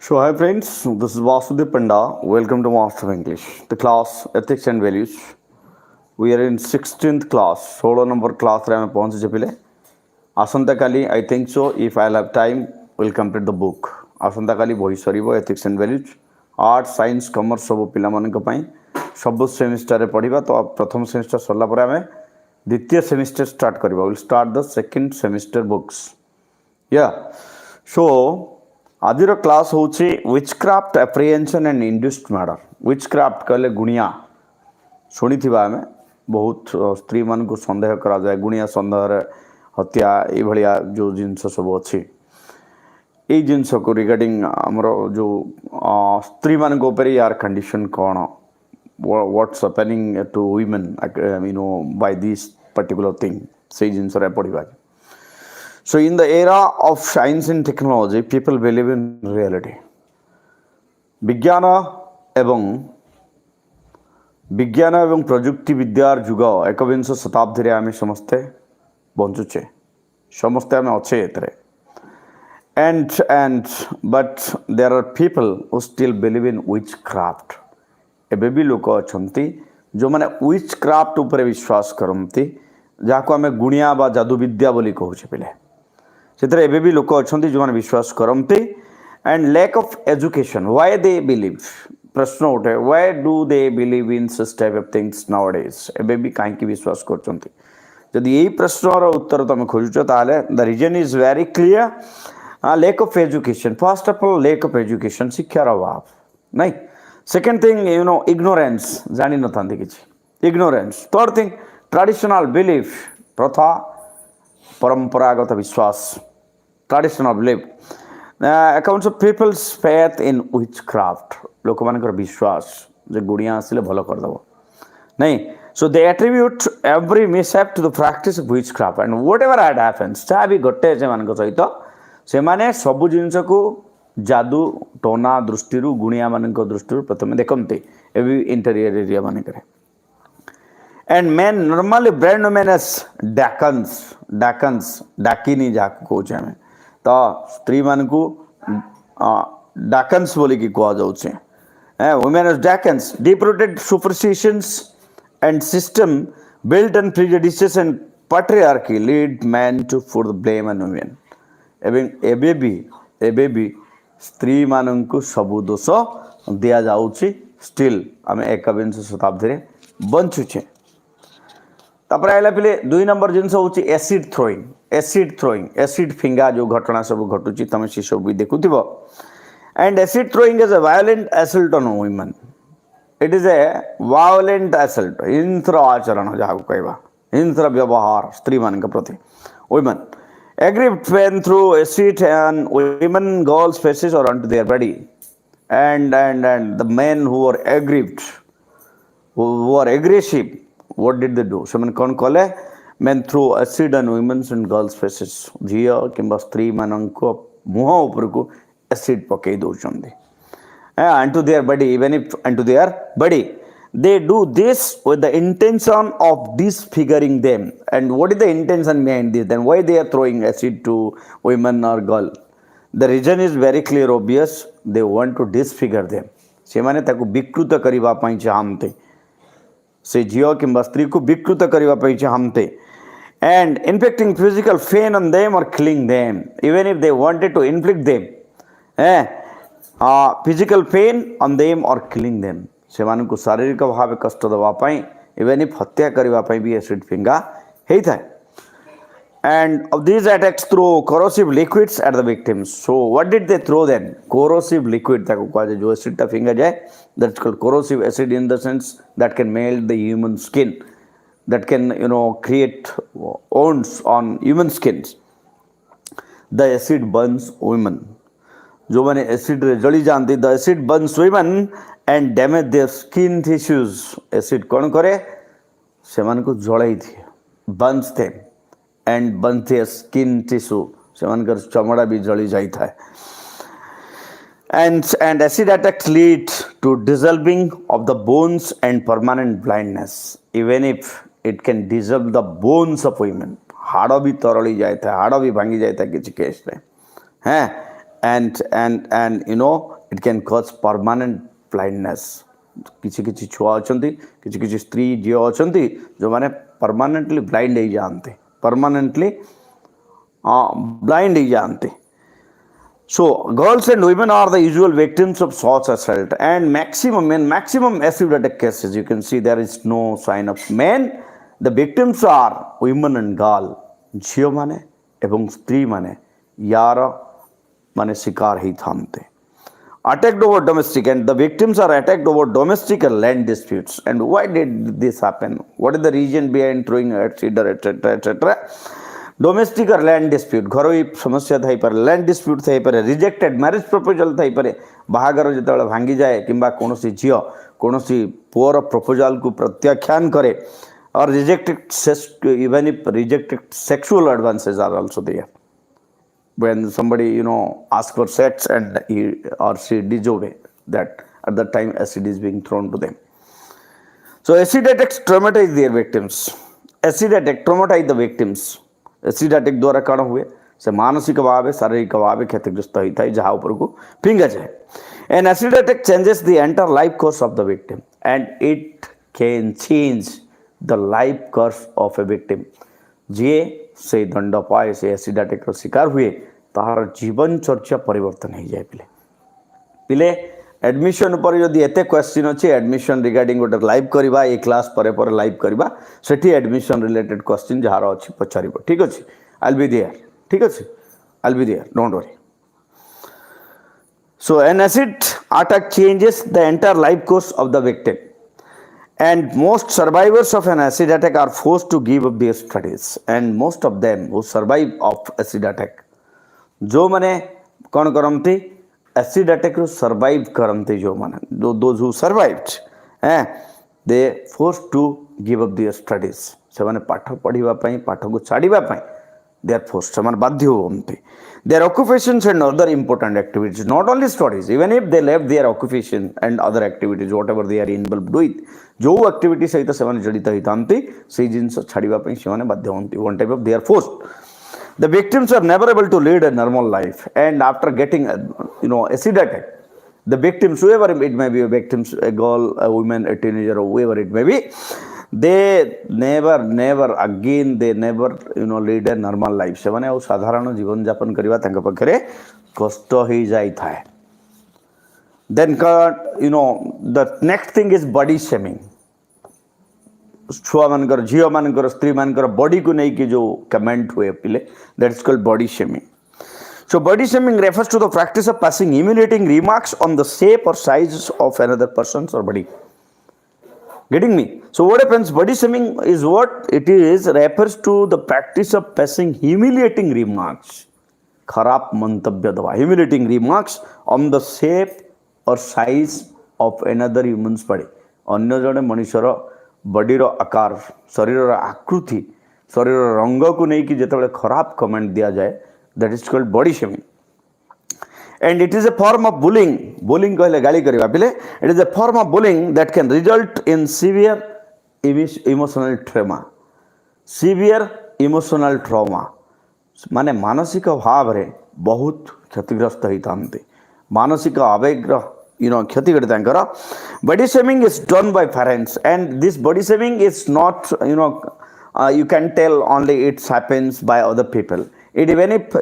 So, hi friends, this is Vasudev Panda. Welcome to Master of English, the class Ethics and Values. We are in 16th class, 16 number class रे हमें पहुंच चुके हैं. आसंता काली, I think so. If I'll have time, we'll complete the book. आसंता काली बही सरीबो Ethics and Values. Art science commerce सब पिलामानक पई सब semester रे पढ़िबा तो प्रथम सेमिस्टर सरला पर हमें द्वितीय सेमिस्टर स्टार्ट करबा. We'll start the second semester books. Yeah. So, आदिर क्लास होची witchcraft apprehension and induced murder. Witchcraft कहले गुणिया शुणी थिबा हमें बहुत स्त्री मान को संदेह करा जाए गुणिया संदेह हत्या ये भलिया जो जिनस सब अच्छी ये जिनस को रिगार्डिंग हमर जो स्त्री मान को ऊपर यार कंडीशन कौन what's happening to women by this particular thing से जिनस रे पढ़िबा. So in the era of science and technology, people believe in reality. विज्ञान एवं प्रजुक्ति विद्यार जुग एकविंश शताब्दी रे आमे समस्ते बंचुचे समस्ते आमे अच्छे एतरे and but there are people who still believe in witchcraft. एबे भी लोक अछंती जो माने witchcraft ऊपर विश्वास करंती जाको आमे गुणिया बा जादू विद्या बोली कहूचे पिले से एबे भी लोक अच्छा जो मैंने विश्वास करते. And lack of education why they believe प्रश्न उठे why do they believe in such type of things nowadays एबे भी कहीं विश्वास करछंती. जदि यही प्रश्नर उत्तर तुम खोजुच ताले the reason is very clear. Lack of education. First of all lack of education शिक्षार अभाव नहीं. सेकेंड थिंग इग्नोरेंस जानी न थांती किछि ignorance. Third thing traditional belief प्रथा परंपरागत विश्वास traditional belief. Accounts of people's faith in witchcraft लोक मानकर विश्वास जे गुड़िया आसिले भलो कर दबो नहीं. So they attribute every mishap to the practice of witchcraft and whatever had happens चा भी गटे जे मानक सहित से माने सब जिंस को जादू टोना दृष्टि गुणिया मानक दृष्टि प्रथम देखते एवं इंटीरियर एरिया मानक. And men normally brand men as डाकन्स डाकिनी जाक कहूचे हमें तो स्त्री मान को डाकन्स बोली की कह जाउछे. वुमेन एज डाकन्स. Deep rooted superstitions and system built on prejudices and patriarchy lead man to for the blame on women. एबे भी स्त्री मान को सबु दोष दिया जाउछि. स्टिल आम एकविंश शताब्दी रे बंचुछे. तापर आइला पिले 2 नंबर जिनस होची एसिड थ्रोइंग एसिड फिंगा जो घटना सब घटुची तमे से सब भी देखुथिबो. And acid throwing is a violent assault on women. It is a violent assault हिंस्र आचरण जहा कहबा हिंस्र व्यवहार स्त्री मान के प्रति women. Aggrieved when through acid and women girls faces or onto their body and the men who were aggrieved who were aggressive what did they do so man kon kale men through acid on women's and girls faces झिया किंबा स्त्री मानक मुह ऊपर को acid पकई दउचंदी onto their body even if onto their body. They do this with the intention of disfiguring them. And what is the intention behind this? Then why they are throwing acid to women or girl? The reason is very clear obvious. They want to disfigure them. से माने ताको विकृत करिबा पई चाहते से झियो किंबा स्त्री को विकृत करिबा पई चाहते. And inflicting physical pain on them or killing them even if they wanted to inflict them physical pain on them or killing them. से मान को शारीरिक भाव कष्ट दवा पाई इवन इफ हत्या करबा पाई भी एसिड फिंगा हेई थाए. And of these attacks through corrosive liquids at the victims. So what did they throw then? Corrosive liquid ताको कहा जो एसिड ता फिंगा जाए that's called corrosive acid in the sense that can melt the human skin, that can create wounds on human skins. The acid burns women. जो माने acid रे जली जानती the acid burns women and damage their skin tissues. Acid कौन करे से मान को जलाई थी burns them and burns their skin tissue. से मान कर चमड़ा भी जली जाई था. And acid attacks lead to dissolving of the bones and permanent blindness even if it can dissolve the bones of women. हाड़ भी तरली जाए था हाड़ भी भांगी जाए था किसी केस में हैं and it can cause permanent blindness. किसी किसी छुआ अछंती किसी किसी स्त्री झील अछंती जो माने परमानेंटली ब्लाइंड हो जाते परमानेंटली blind हो जाते. So girls and women are the usual victims of such assault, and maximum acid attack cases you can see there is no sign of men. The victims are women and girl. झील माने एवं स्त्री माने यार माने शिकार ही थामते. Attacked over domestic, and the victims are attacked over domestic and land disputes. And why did this happen? What is the reason behind throwing etc etc etc? Domestic or land dispute, घरोई समस्या Thai पर, land dispute Thai पर, rejected marriage proposal Thai पर, बाहागर जितेबाला भांगी जाए किंबा कोनोसी झियो कोनोसी poor proposal को प्रत्याख्यान करे, or rejected even if rejected sexual advances are also there. When somebody asks for sex and he or she disobey, that at that time acid is being thrown to them. So acid attacks traumatize their victims. Acid attack traumatize the victims. Acid attack द्वारा कौन हुए से मानसिक भावे शारीरिक भावे क्षतिग्रस्त होता है जहाँ ऊपर को फिंगा जाए. An acid attack changes the entire life course of the victim, and it can change the life course of a victim. जे से दंड पाए से एसिड अटैक शिकार हुए तार जीवन चर्चा परिवर्तन हो जाए. पिले पिले एडमिशन पर जदि एते क्वेश्चन अच्छे एडमिशन रिगार्डिंग गोटे लाइव करवा ए क्लास पर लाइव करवा सेठी एडमिशन रिलेटेड क्वेश्चन जार अच्छी पचार. ठीक अच्छे आई विल बी देयर. ठीक अच्छे I will be there, don't worry. So an acid attack changes the entire life course of the victim, and most survivors of an acid attack are forced to give up their studies. And most of them who survive of acid attack, जो माने कौन करमती acid attack रो survive करमती जो माने those who survived, they forced to give up their studies. से माने पाठ पढ़िबा पई पाठ को छाड़िबा पई they are forced, से माने बाध्य होते. Their occupations and other important activities, not only studies, even if they left their occupation and other activities whatever they are involved with, जो एक्टिविटी सहित से जड़ित होता से जिनस छाड़ापी से बाध्य होती. One type of they are forced. The victims are never able to lead a normal life, and after getting acid attack, the victims, whoever it may be, victims, a girl, a woman, a teenager, or whoever it may be, they never again they never lead a normal life. से माने साधारण जीवन यापन करवा तांका पाखरे कष्ट हो जाई थाए. Then the next thing is body shaming. छुआ मानकर झील मानकर स्त्री मानकर बॉडी को नहीं कि जो कमेंट हुए पिले, that is called body shaming. So body shaming refers to the practice of passing humiliating remarks on the shape or size of another person's or body. Getting me? So what happens? Body shaming is what it is, refers to the practice of passing humiliating remarks, खराब मंतव्य दवा, humiliating remarks on the shape or size of another human's body. अन्य जड़े मनुष्यर बॉडीर आकार, शरीर आकृति, शरीर रंग को नहीं कि जिते खराब कमेंट दिया जाए, that is called body shaming. And it is a form of bullying. Bullying कहले गाली करवा पिले. It is a form of bullying that can result in severe emotional trauma. Severe emotional trauma माने मानसिक भाव रे बहुत क्षतिग्रस्त होता. मानसिक आवेग क्षति घटे. Body shaming is done by parents, and this body shaming is not you can tell only it happens by other people. It even if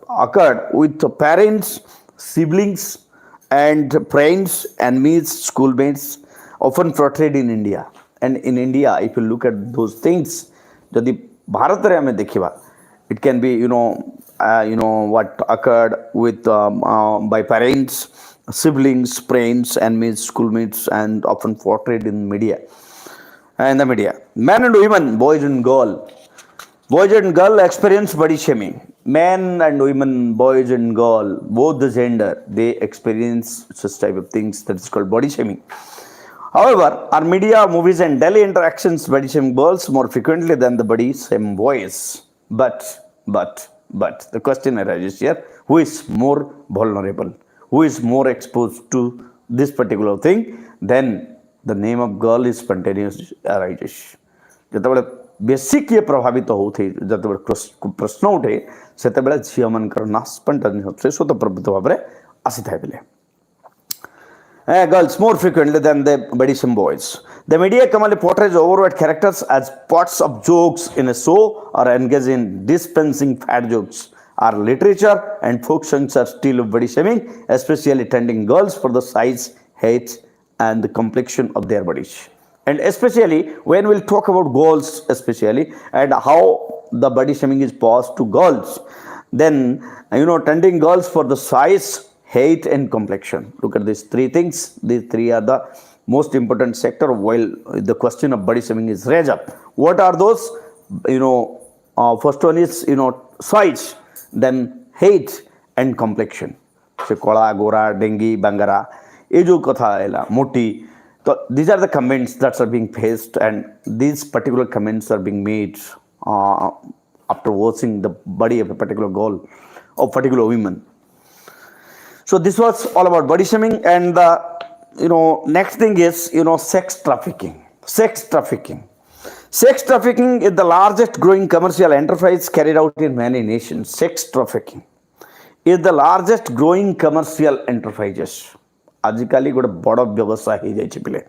occurred with parents, siblings, and friends, and meets, schoolmates, often portrayed in India. And in India, if you look at those things, जदि भारत रे हमें देखिबा, it can be what occurred with by parents, siblings, friends, and meets, schoolmates, and often portrayed in media. And the media, men and women, boys and girl experience body shaming. Men and women, boys and girl, both the gender, they experience such type of things that is called body shaming. However, our media, movies, and daily interactions body shame girls more frequently than the body shame boys. But the question arises here: who is more vulnerable? Who is more exposed to this particular thing? Then the name of girl is spontaneous arises. ଯେତେବେଳେ बेसी किए प्रभावित होते जब प्रश्न उठे से झील मानकर ना स्पंटानियस स्वतःप्रवृत्त भाव में आसी था बेले girls more frequently than the Buddhism boys. The media commonly portrays overweight characters as pots of jokes in a show or engage in dispensing fat jokes. Our literature and folk songs are still body shaming, especially tending girls for the size, height, and the complexion of their bodies. And especially when we'll talk about girls, especially and how the body shaming is passed to girls, then tending girls for the size, height and complexion. Look at these three things. These three are the most important sector while the question of body shaming is raised up. What are those? First one is size, then height and complexion. So kola, gora, dengi, bangara, ये जो कथा है मोटी. So these are the comments that are being faced, and these particular comments are being made after watching the body of a particular girl or particular woman. So this was all about body shaming, and the next thing is sex trafficking. Sex trafficking. Sex trafficking is the largest growing commercial enterprise carried out in many nations. Sex trafficking is the largest growing commercial enterprises. आजिकाली गोटे बड़ व्यवसाय हो जाइए पिले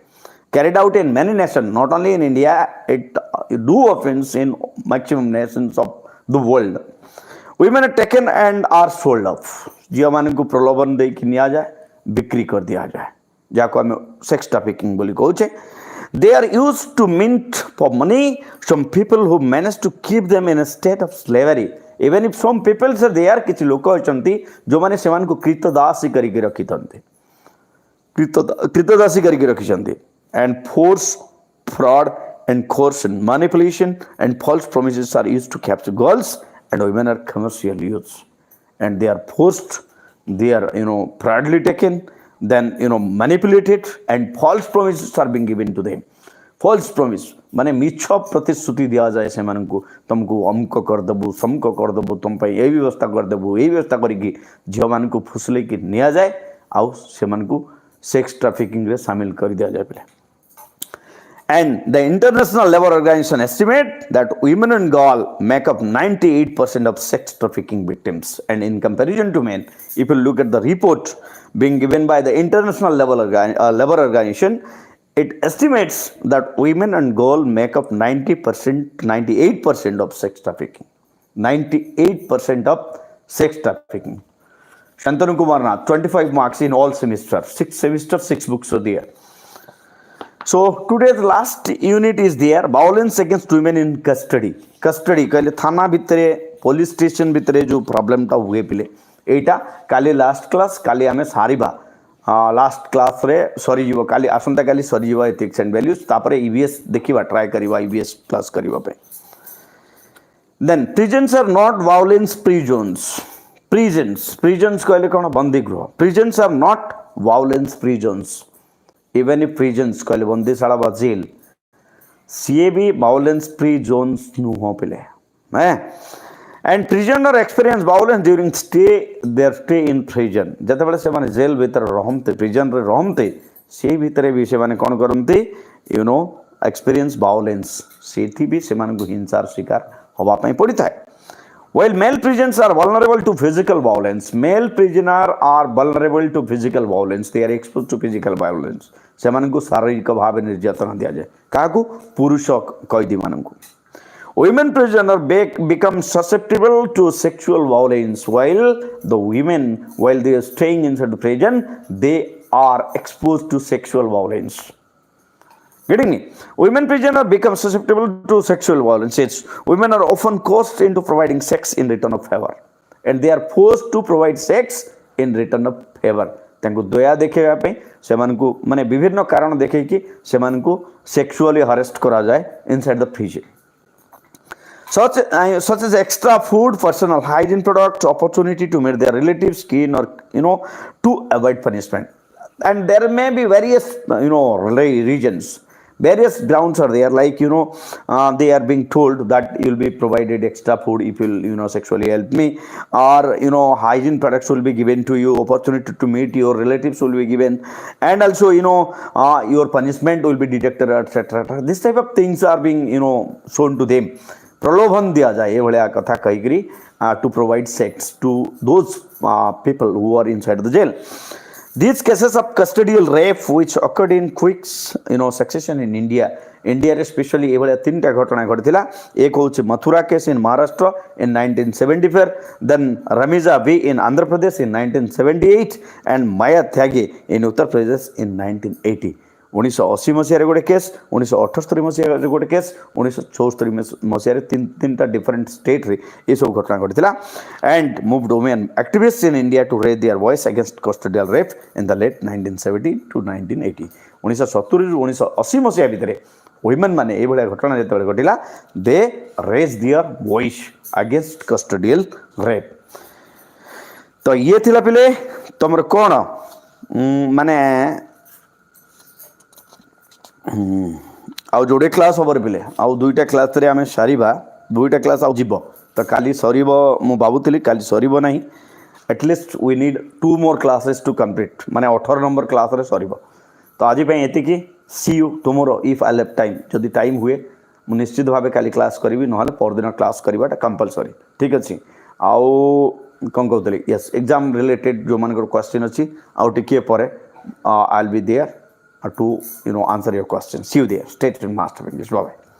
carried out in many nations, not only in India, it do offense in maximum nations of the world. Women are taken and are sold off. झील मान को प्रलोभन दे कि निया जाए, बिक्री कर दिया जाए, जाको आम सेक्स ट्रैफिकिंग बोली कहूचे. They are used to mint for money. Some people who manage to keep them in a state of slavery. Even if some people say they are किसी लोक होचंती जो माने सेमान को कृतदासी करी के रखी थंते, कृतदासी करी के रखी चंती, and force, fraud and coercion, manipulation and false promises are used to capture girls, and women are commercial use, and they are forced, they are proudly taken, then manipulated, and false promises are being given to them. False promise माने मिछ प्रतिश्रुति दिया जाए से मान को तुमको अमक कर देबू, समक कर देबू, तुम पे ये व्यवस्था कर देबू, ये व्यवस्था करिकी झील मान को फुसले कि निया जाए आउ से मान को सेक्स ट्रैफिकिंग रे शामिल कर दिया जाए पहले. And the International Labour Organization estimate that women and girls make up 98% of sex trafficking victims. And in comparison to men, if you look at the report being given by the International Labour Organization, it estimates that women and girls make up 98% of sex trafficking. 98% of sex trafficking. Shantanu Kumar Nath, 25 marks in all semesters. 6 semesters, 6 books are there. So today's last unit is there, violence against women in custody. Custody कहले थाना भितरे, police station भितरे जो problem टा हुए पिले एटा काली last class काली हमें सारीबा last class रे सॉरी जीवो काली आसंता काली सॉरी जीवो ethics and values तापरे EVS देखिवा try करिवा EVS plus करिवा पे. Then prisons are not violence free zones. Prisons कहले कौन बंदी गृह. Prisons are not violence free zones. Even if prisons कहले बंदीशाला बा जेल सी भी violence free zones नु हो पिले हैं. And prisoner experience violence during their stay in prison. जते बड़े से माने जेल भीतर रहमते, prison रे रहमते से भीतरे भी से माने कौन करमते experience violence सेठी भी से माने को हिंसार शिकार हवा पे पड़ी था. While male prisoners are vulnerable to physical violence, male prisoners are vulnerable to physical violence. They are exposed to physical violence. सेमानंको शारीरिक भाव निर्यातना दिया जाए काकू पुरुष कैदी मानंको. Women prisoners become susceptible to sexual violence, while the women, while they are staying inside the prison, they are exposed to sexual violence. Getting me? Women prisoners become susceptible to sexual violence. It's, women are often coerced into providing sex in return of favor, and they are forced to provide sex in return of favor. तांको दया देखेगा पे सेमान को माने विभिन्न कारण देखे कि सेमान को सेक्सुअली हरेस्ट करा जाए inside the prison. Such as extra food, personal hygiene products, opportunity to meet their relatives' skin, or to avoid punishment. And there may be various reasons. various grounds are there, like they are being told that you'll be provided extra food if you'll sexually help me, or hygiene products will be given to you, opportunity to meet your relatives will be given, and also your punishment will be deducted, etc. This type of things are being shown to them. प्रलोभन दि जाए ये कथा कहीकि to provide sex to those people who are inside the jail. These cases of custodial rape which occurred in quick succession in India रे especially ये तीन टा घटना घटी एक हूँ Mathura case in Maharashtra in 1974, then Rameeza Bi in Andhra Pradesh in 1978 and Maya Tyagi in Uttar Pradesh in 1980. 1980 मसीह गोटे केस, 1978 मसीह गोटे केस, 1974 मसीह तीन टा डिफरेंट स्टेट रे ये सब घटना घटी and moved women activist in India to raise their voice against custodial rape in the late 1970 to 1980. 1970 ରୁ 1980 मसीह भितर वुमेन माने ये घटना जो घटला they raise their voice against custodial rape. तो ये थिला पिले तुमर कौन माने आउ जोड़े क्लास हबर पिले आउ दुईटा क्लास रे आमे सारिबा, दुईटा क्लास आउ जीव तो काली सरीबो मु भाबुतली काली सरीबो नाही. At least we need 2 more classes to complete माने 18 नंबर क्लास रे सरीबो. तो आज पे एतिकी see you tomorrow if I leave time. जदि टाइम हुए मु निश्चित भावे काली क्लास करी नहले परदिन क्लास करवाटा कंपलसरी. ठीक अच्छे. आउ कौन कहते यस एग्जाम रिलेटेड जो मान क्वेश्चन अच्छी आउ टिके पर I will be there to answer your question. See you there. Stay tuned, Master of English. Bye bye.